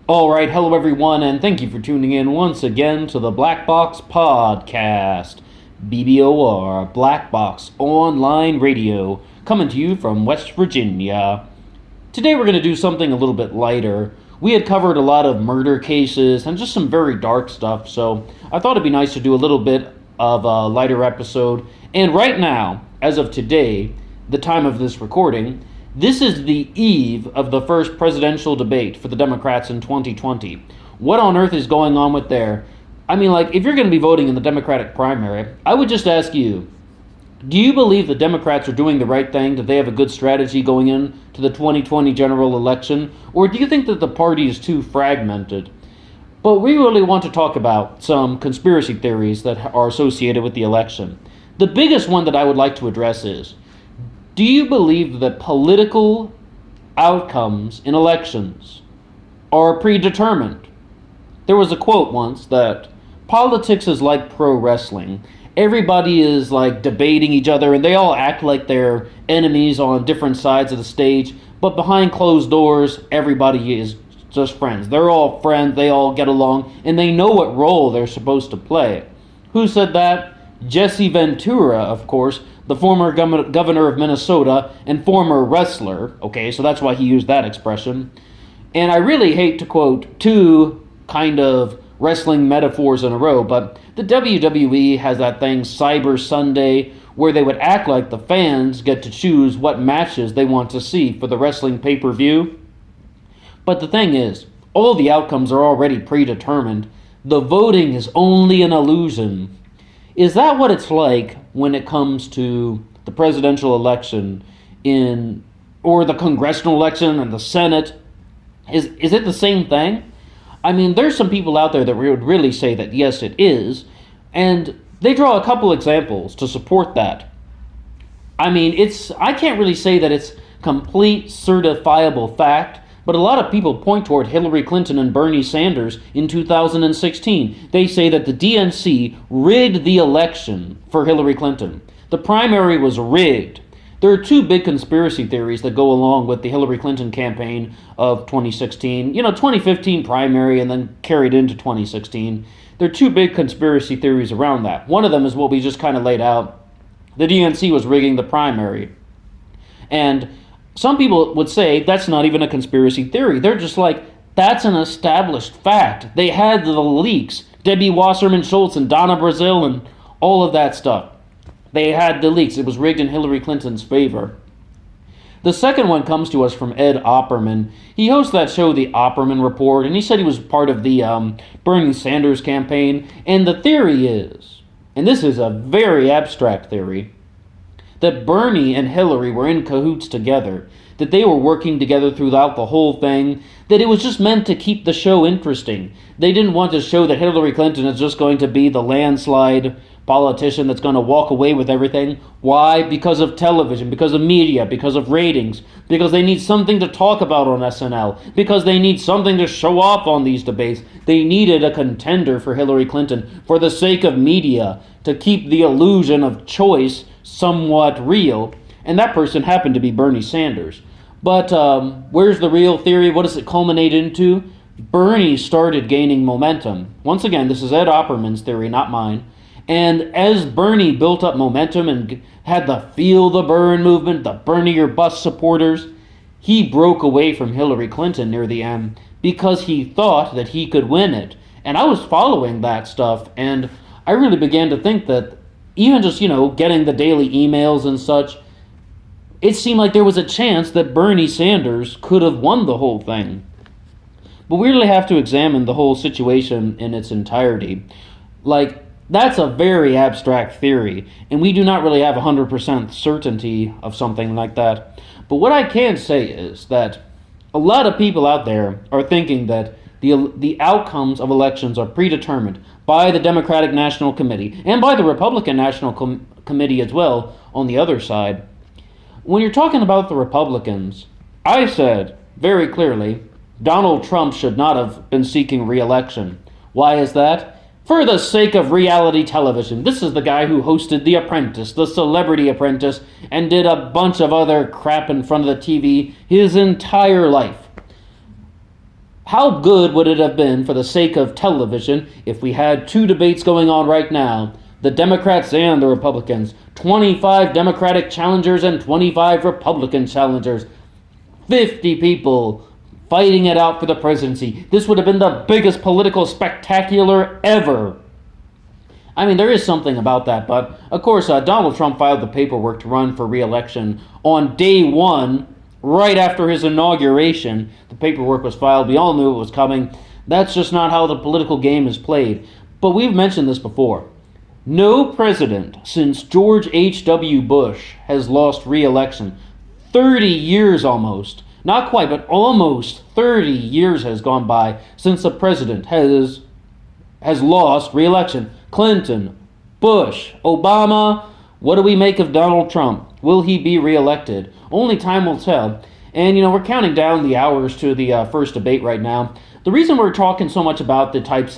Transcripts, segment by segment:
Alright, hello everyone, and thank you for tuning in once again to the Black Box Podcast. BBOR, Black Box Online Radio, coming to you from West Virginia. Today we're going to do something a little bit lighter. We had covered a lot of murder cases and just some very dark stuff, so I thought it'd be nice to do a little bit of a lighter episode. And right now, as of today, the time of this recording, this is the eve of the first presidential debate for the Democrats in 2020. What on earth is going on with there? I mean, like, if you're going to be voting in the Democratic primary, I would just ask you, do you believe the Democrats are doing the right thing, that they have a good strategy going into the 2020 general election, or do you think that the party is too fragmented? But we really want to talk about some conspiracy theories that are associated with the election. The biggest one that I would like to address is, do you believe that political outcomes in elections are predetermined? There was a quote once that politics is like pro wrestling. Everybody is like debating each other and they all act like they're enemies on different sides of the stage, but behind closed doors, everybody is just friends. They're all friends, they all get along, and they know what role they're supposed to play. Who said that? Jesse Ventura, of course, the former governor of Minnesota and former wrestler. Okay, so that's why he used that expression. And I really hate to quote two kind of wrestling metaphors in a row, but the WWE has that thing, Cyber Sunday, where they would act like the fans get to choose what matches they want to see for the wrestling pay-per-view. But the thing is, all the outcomes are already predetermined. The voting is only an illusion. Is that what it's like when it comes to the presidential election or the congressional election and the Senate? Is it the same thing? I mean, there's some people out there that would really say that yes, it is, and they draw a couple examples to support that. I mean, I can't really say that it's complete certifiable fact, but a lot of people point toward Hillary Clinton and Bernie Sanders in 2016. They say that the DNC rigged the election for Hillary Clinton. The primary was rigged. There are two big conspiracy theories that go along with the Hillary Clinton campaign of 2016. 2015 primary and then carried into 2016. There are two big conspiracy theories around that. One of them is what we just kind of laid out. The DNC was rigging the primary. And some people would say that's not even a conspiracy theory. They're just like, that's an established fact. They had the leaks. Debbie Wasserman Schultz and Donna Brazile and all of that stuff. They had the leaks. It was rigged in Hillary Clinton's favor. The second one comes to us from Ed Opperman. He hosts that show, The Opperman Report, and he said he was part of the Bernie Sanders campaign. And the theory is, and this is a very abstract theory, that Bernie and Hillary were in cahoots together, that they were working together throughout the whole thing, that it was just meant to keep the show interesting. They didn't want to show that Hillary Clinton is just going to be the landslide politician that's going to walk away with everything. Why? Because of television, because of media, because of ratings, because they need something to talk about on SNL, because they need something to show off on these debates. They needed a contender for Hillary Clinton for the sake of media, to keep the illusion of choice somewhat real, and that person happened to be Bernie Sanders. But where's the real theory? What does it culminate into? Bernie started gaining momentum. Once again, this is Ed Opperman's theory, not mine. And as Bernie built up momentum and had the Feel the Burn movement, the Bernie or Bust supporters, he broke away from Hillary Clinton near the end because he thought that he could win it. And I was following that stuff, and I really began to think that even just, getting the daily emails and such, it seemed like there was a chance that Bernie Sanders could have won the whole thing. But we really have to examine the whole situation in its entirety. That's a very abstract theory, and we do not really have 100% certainty of something like that. But what I can say is that a lot of people out there are thinking that the outcomes of elections are predetermined by the Democratic National Committee and by the Republican National Committee as well on the other side. When you're talking about the Republicans, I said very clearly Donald Trump should not have been seeking re-election. Why is that? For the sake of reality television. This is the guy who hosted The Apprentice, The Celebrity Apprentice, and did a bunch of other crap in front of the TV his entire life. How good would it have been for the sake of television if we had two debates going on right now, the Democrats and the Republicans, 25 Democratic challengers and 25 Republican challengers, 50 people fighting it out for the presidency. This would have been the biggest political spectacular ever. I mean, there is something about that, but of course, Donald Trump filed the paperwork to run for re-election on day one, right after his inauguration. The paperwork was filed. We all knew it was coming. That's just not how the political game is played. But we've mentioned this before. No president since George H.W. Bush has lost re-election. 30 years almost. Not quite, but almost 30 years has gone by since a president has lost re-election. Clinton, Bush, Obama. What do we make of Donald Trump? Will he be re-elected? Only time will tell. And, we're counting down the hours to the first debate right now. The reason we're talking so much about the type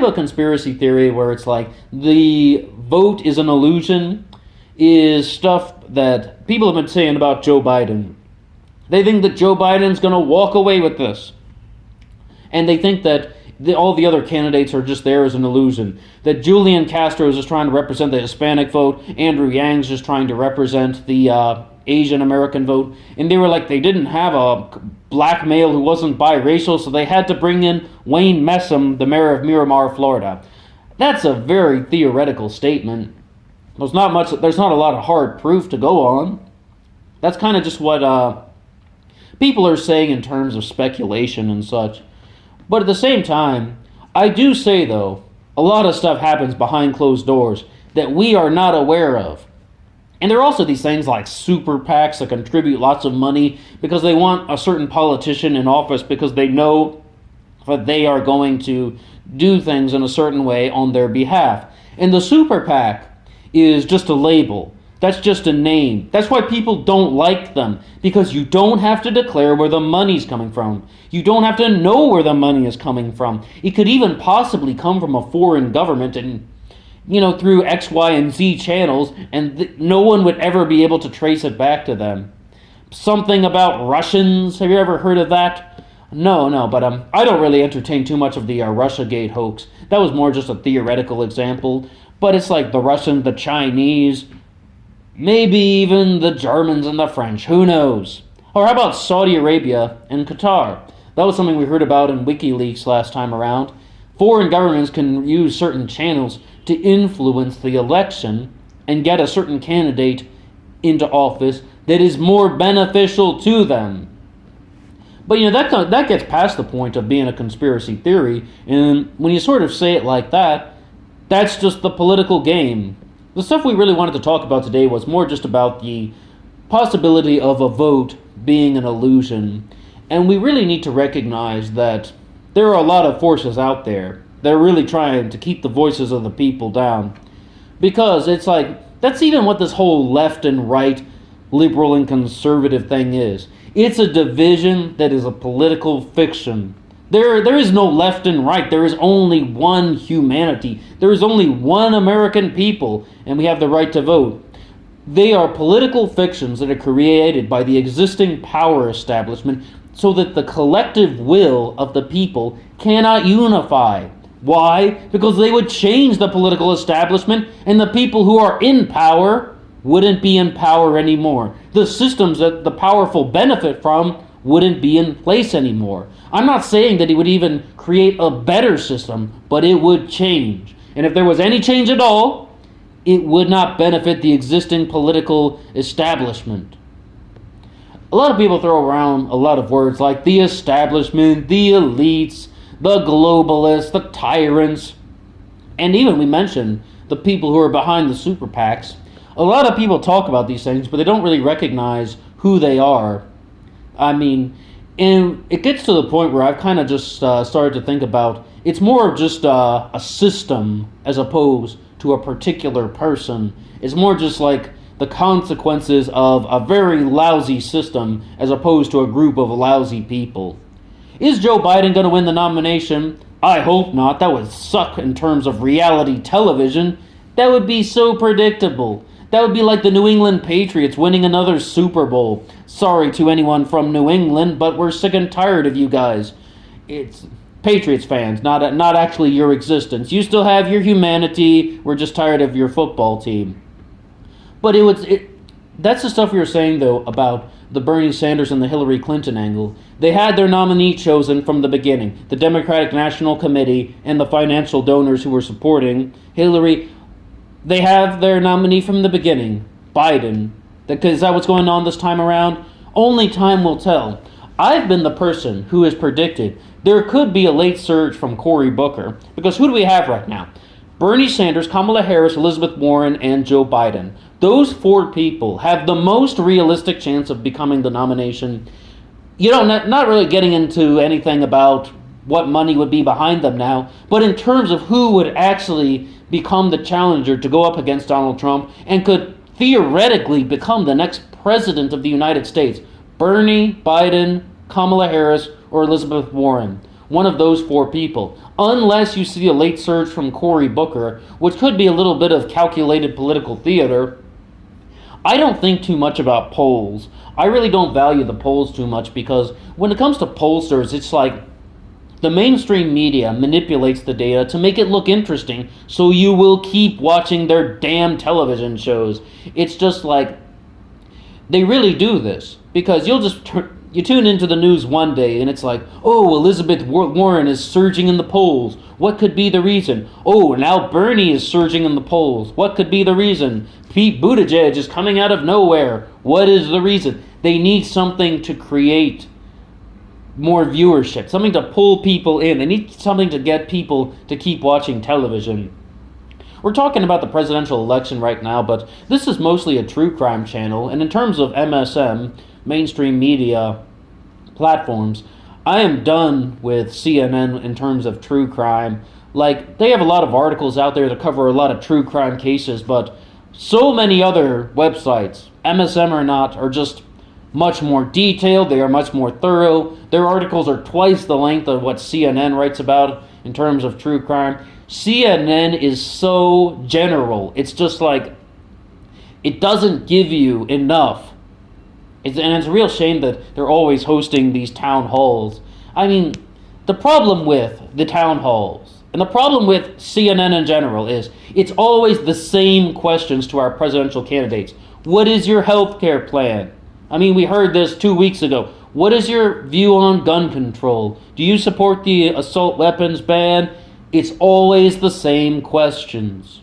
of conspiracy theory where it's like the vote is an illusion is stuff that people have been saying about Joe Biden. They think that Joe Biden's going to walk away with this. And they think that all the other candidates are just there as an illusion. That Julian Castro is just trying to represent the Hispanic vote. Andrew Yang's just trying to represent the Asian American vote. And they were like, they didn't have a black male who wasn't biracial, so they had to bring in Wayne Messam, the mayor of Miramar, Florida. That's a very theoretical statement. There's not a lot of hard proof to go on. That's kind of just what people are saying in terms of speculation and such. But at the same time, I do say, though, a lot of stuff happens behind closed doors that we are not aware of. And there are also these things like super PACs that contribute lots of money because they want a certain politician in office because they know that they are going to do things in a certain way on their behalf. And the super PAC is just a label. That's just a name. That's why people don't like them, because you don't have to declare where the money's coming from. You don't have to know where the money is coming from. It could even possibly come from a foreign government and, through X, Y, and Z channels, and no one would ever be able to trace it back to them. Something about Russians. Have you ever heard of that? No, but I don't really entertain too much of the Russiagate hoax. That was more just a theoretical example. But it's like the Russians, the Chinese, maybe even the Germans and the French. Who knows? Or how about Saudi Arabia and Qatar? That was something we heard about in WikiLeaks last time around. Foreign governments can use certain channels to influence the election and get a certain candidate into office that is more beneficial to them. But that gets past the point of being a conspiracy theory, and when you sort of say it like that, that's just the political game. The stuff we really wanted to talk about today was more just about the possibility of a vote being an illusion. And we really need to recognize that there are a lot of forces out there that are really trying to keep the voices of the people down. Because it's like, that's even what this whole left and right, liberal and conservative thing is. It's a division that is a political fiction. There is no left and right. There is only one humanity. There is only one American people, and we have the right to vote. They are political fictions that are created by the existing power establishment so that the collective will of the people cannot unify. Why? Because they would change the political establishment, and the people who are in power wouldn't be in power anymore. The systems that the powerful benefit from wouldn't be in place anymore. I'm not saying that it would even create a better system, but it would change. And if there was any change at all, it would not benefit the existing political establishment. A lot of people throw around a lot of words like the establishment, the elites, the globalists, the tyrants, and even we mentioned the people who are behind the super PACs. A lot of people talk about these things, but they don't really recognize who they are. I mean, and it gets to the point where I've kind of just started to think about it's more of just a system as opposed to a particular person. It's more just like the consequences of a very lousy system as opposed to a group of lousy people. Is Joe Biden going to win the nomination? I hope not. That would suck in terms of reality television. That would be so predictable. That would be like the New England Patriots winning another Super Bowl. Sorry to anyone from New England, but we're sick and tired of you guys. It's Patriots fans, not actually your existence. You still have your humanity. We're just tired of your football team. But that's the stuff we were saying, though, about the Bernie Sanders and the Hillary Clinton angle. They had their nominee chosen from the beginning. The Democratic National Committee and the financial donors who were supporting Hillary, they have their nominee from the beginning, Biden. Is that what's going on this time around? Only time will tell. I've been the person who has predicted there could be a late surge from Cory Booker. Because who do we have right now? Bernie Sanders, Kamala Harris, Elizabeth Warren, and Joe Biden. Those 4 people have the most realistic chance of becoming the nomination. Not really getting into anything about what money would be behind them now, but in terms of who would actually become the challenger to go up against Donald Trump and could theoretically become the next president of the United States. Bernie, Biden, Kamala Harris, or Elizabeth Warren. One of those 4 people. Unless you see a late surge from Cory Booker, which could be a little bit of calculated political theater. I don't think too much about polls. I really don't value the polls too much because when it comes to pollsters, it's like the mainstream media manipulates the data to make it look interesting, so you will keep watching their damn television shows. It's just like, they really do this, because you tune into the news one day and it's like, oh, Elizabeth Warren is surging in the polls. What could be the reason? Oh, now Bernie is surging in the polls. What could be the reason? Pete Buttigieg is coming out of nowhere. What is the reason? They need something to create more viewership, something to pull people in. They need something to get people to keep watching television. We're talking about the presidential election right now, but this is mostly a true crime channel, and in terms of MSM, mainstream media platforms, I am done with CNN in terms of true crime. Like, they have a lot of articles out there that cover a lot of true crime cases, but so many other websites, MSM or not, are just much more detailed. They are much more thorough. Their articles are twice the length of what CNN writes about in terms of true crime. CNN is so general. It's just like, it doesn't give you enough. And it's a real shame that they're always hosting these town halls. I mean, the problem with the town halls, and the problem with CNN in general, is it's always the same questions to our presidential candidates. What is your health care plan? I mean, we heard this 2 weeks ago. What is your view on gun control? Do you support the assault weapons ban? It's always the same questions.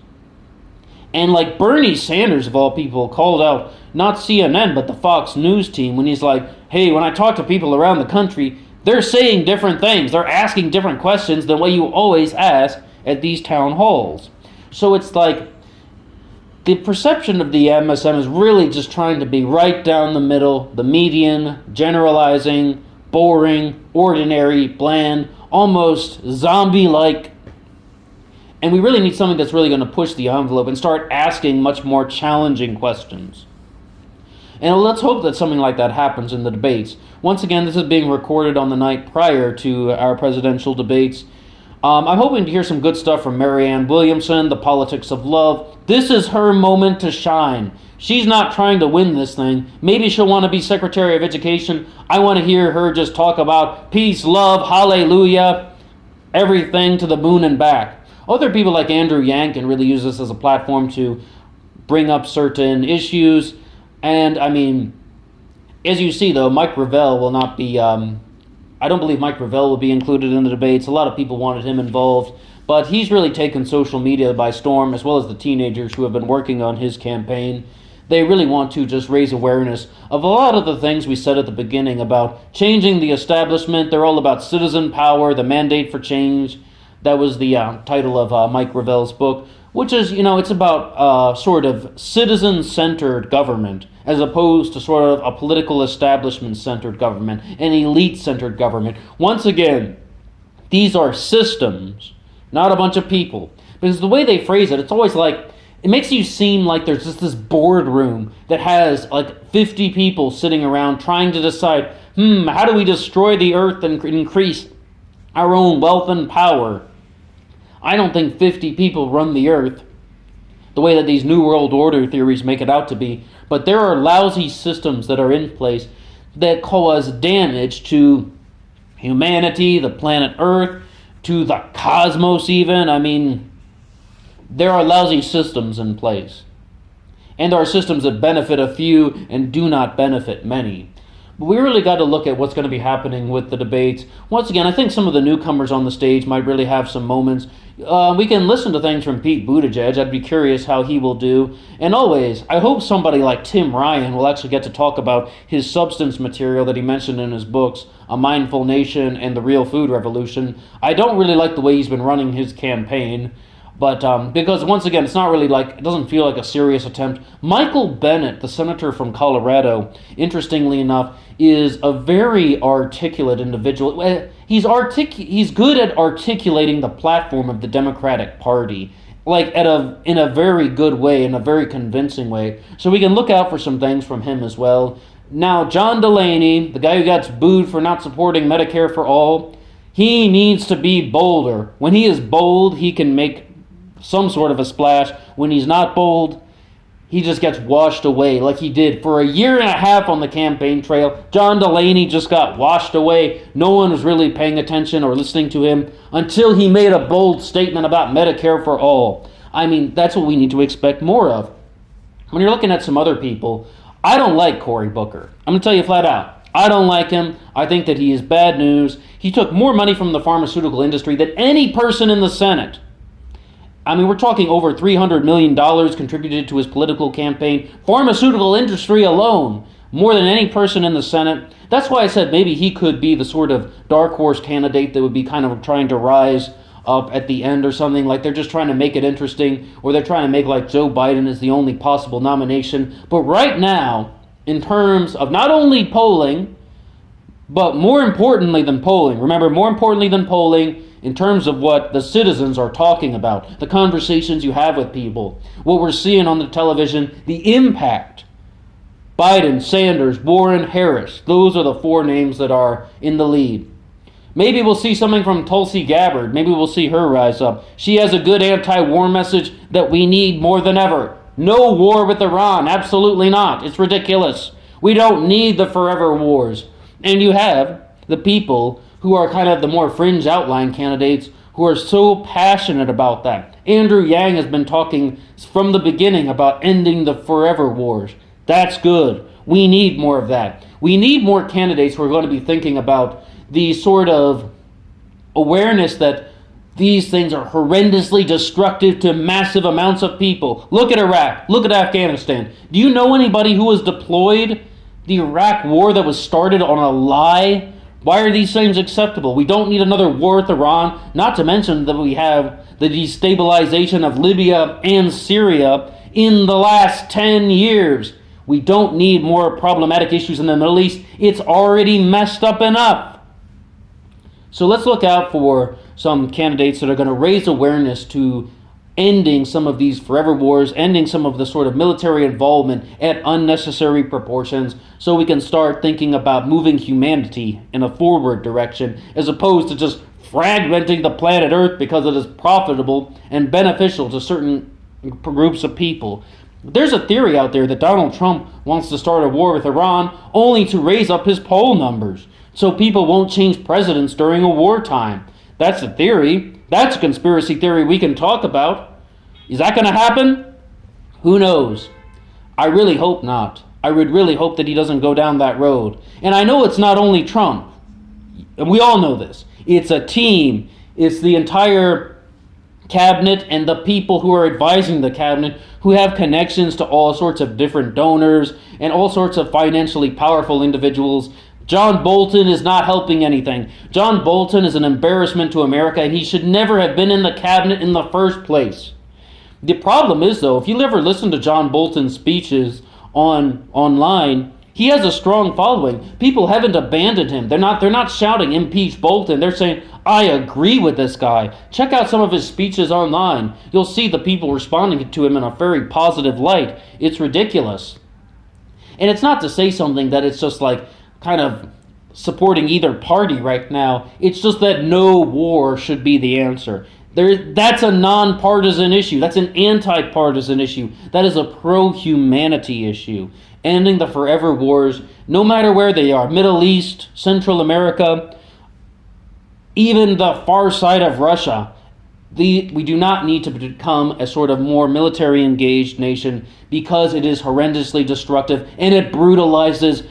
And like Bernie Sanders, of all people, called out not CNN, but the Fox News team when he's like, hey, when I talk to people around the country, they're saying different things. They're asking different questions than what you always ask at these town halls. So it's like, the perception of the MSM is really just trying to be right down the middle, the median, generalizing, boring, ordinary, bland, almost zombie-like. And we really need something that's really going to push the envelope and start asking much more challenging questions. And let's hope that something like that happens in the debates. Once again, this is being recorded on the night prior to our presidential debates. I'm hoping to hear some good stuff from Marianne Williamson, The Politics of Love. This is her moment to shine. She's not trying to win this thing. Maybe she'll want to be Secretary of Education. I want to hear her just talk about peace, love, hallelujah, everything to the moon and back. Other people like Andrew Yang can really use this as a platform to bring up certain issues. And, I mean, as you see, though, Mike Ravel will not be... I don't believe Mike Ravel will be included in the debates. A lot of people wanted him involved. But he's really taken social media by storm, as well as the teenagers who have been working on his campaign. They really want to just raise awareness of a lot of the things we said at the beginning about changing the establishment. They're all about citizen power, the mandate for change. That was the title of Mike Ravel's book, which is, it's about sort of citizen-centered government, as opposed to sort of a political establishment-centered government, an elite-centered government. Once again, these are systems, not a bunch of people. Because the way they phrase it, it's always like, it makes you seem like there's just this boardroom that has like 50 people sitting around trying to decide, how do we destroy the earth and increase our own wealth and power? I don't think 50 people run the earth. the way that these New World Order theories make it out to be. But there are lousy systems that are in place that cause damage to humanity, the planet Earth, to the cosmos even. I mean, there are lousy systems in place. And there are systems that benefit a few and do not benefit many. But we really got to look at what's going to be happening with the debates. Once again, I think some of the newcomers on the stage might really have some moments. We can listen to things from Pete Buttigieg. I'd be curious how he will do. And always, I hope somebody like Tim Ryan will actually get to talk about his substance material that he mentioned in his books, A Mindful Nation and The Real Food Revolution. I don't really like the way he's been running his campaign. But because, once again, it's not really it doesn't feel like a serious attempt. Michael Bennet, the senator from Colorado, interestingly enough, is a very articulate individual. He's good at articulating the platform of the Democratic Party, in a very good way, in a very convincing way. So we can look out for some things from him as well. Now, John Delaney, the guy who got booed for not supporting Medicare for All, he needs to be bolder. When he is bold, he can make some sort of a splash. When he's not bold, he just gets washed away like he did for a year and a half on the campaign trail. John Delaney just got washed away. No one was really paying attention or listening to him until he made a bold statement about Medicare for all. I mean, that's what we need to expect more of. When you're looking at some other people, I don't like Cory Booker. I'm going to tell you flat out. I don't like him. I think that he is bad news. He took more money from the pharmaceutical industry than any person in the Senate. I mean, we're talking over $300 million contributed to his political campaign. Pharmaceutical industry alone, more than any person in the Senate. That's why I said maybe he could be the sort of dark horse candidate that would be kind of trying to rise up at the end or something. Like they're just trying to make it interesting, or they're trying to make like Joe Biden is the only possible nomination. But right now, in terms of not only polling, but more importantly than polling, remember, more importantly than polling, in terms of what the citizens are talking about, the conversations you have with people, what we're seeing on the television, the impact. Biden, Sanders, Warren, Harris, those are the four names that are in the lead. Maybe we'll see something from Tulsi Gabbard. Maybe we'll see her rise up. She has a good anti-war message that we need more than ever. No war with Iran. Absolutely not. It's ridiculous. We don't need the forever wars. And you have the people who are kind of the more fringe outline candidates who are so passionate about that. Andrew Yang has been talking from the beginning about ending the forever wars. That's good. We need more of that. We need more candidates who are going to be thinking about the sort of awareness that these things are horrendously destructive to massive amounts of people. Look at Iraq. Look at Afghanistan. Do you know anybody who was deployed? The Iraq war that was started on a lie? Why are these things acceptable? We don't need another war with Iran, not to mention that we have the destabilization of Libya and Syria in the last 10 years. We don't need more problematic issues in the Middle East. It's already messed up enough. So let's look out for some candidates that are going to raise awareness to ending some of these forever wars, ending some of the sort of military involvement at unnecessary proportions, so we can start thinking about moving humanity in a forward direction, as opposed to just fragmenting the planet Earth because it is profitable and beneficial to certain groups of people. There's a theory out there that Donald Trump wants to start a war with Iran only to raise up his poll numbers, so people won't change presidents during a wartime. That's a theory. That's a conspiracy theory we can talk about. Is that going to happen? Who knows? I really hope not. I would really hope that he doesn't go down that road. And I know it's not only Trump. And we all know this. It's a team. It's the entire cabinet and the people who are advising the cabinet who have connections to all sorts of different donors and all sorts of financially powerful individuals. John Bolton is not helping anything. John Bolton is an embarrassment to America, and he should never have been in the cabinet in the first place. The problem is, though, if you ever listen to John Bolton's speeches online, he has a strong following. People haven't abandoned him. They're not shouting, impeach Bolton. They're saying, I agree with this guy. Check out some of his speeches online. You'll see the people responding to him in a very positive light. It's ridiculous. And it's not to say something that it's just like kind of supporting either party right now. It's just that no war should be the answer. That's a non-partisan issue. That's an anti-partisan issue. That is a pro-humanity issue. Ending the forever wars, no matter where they are, Middle East, Central America, even the far side of Russia. We do not need to become a sort of more military engaged nation because it is horrendously destructive and it brutalizes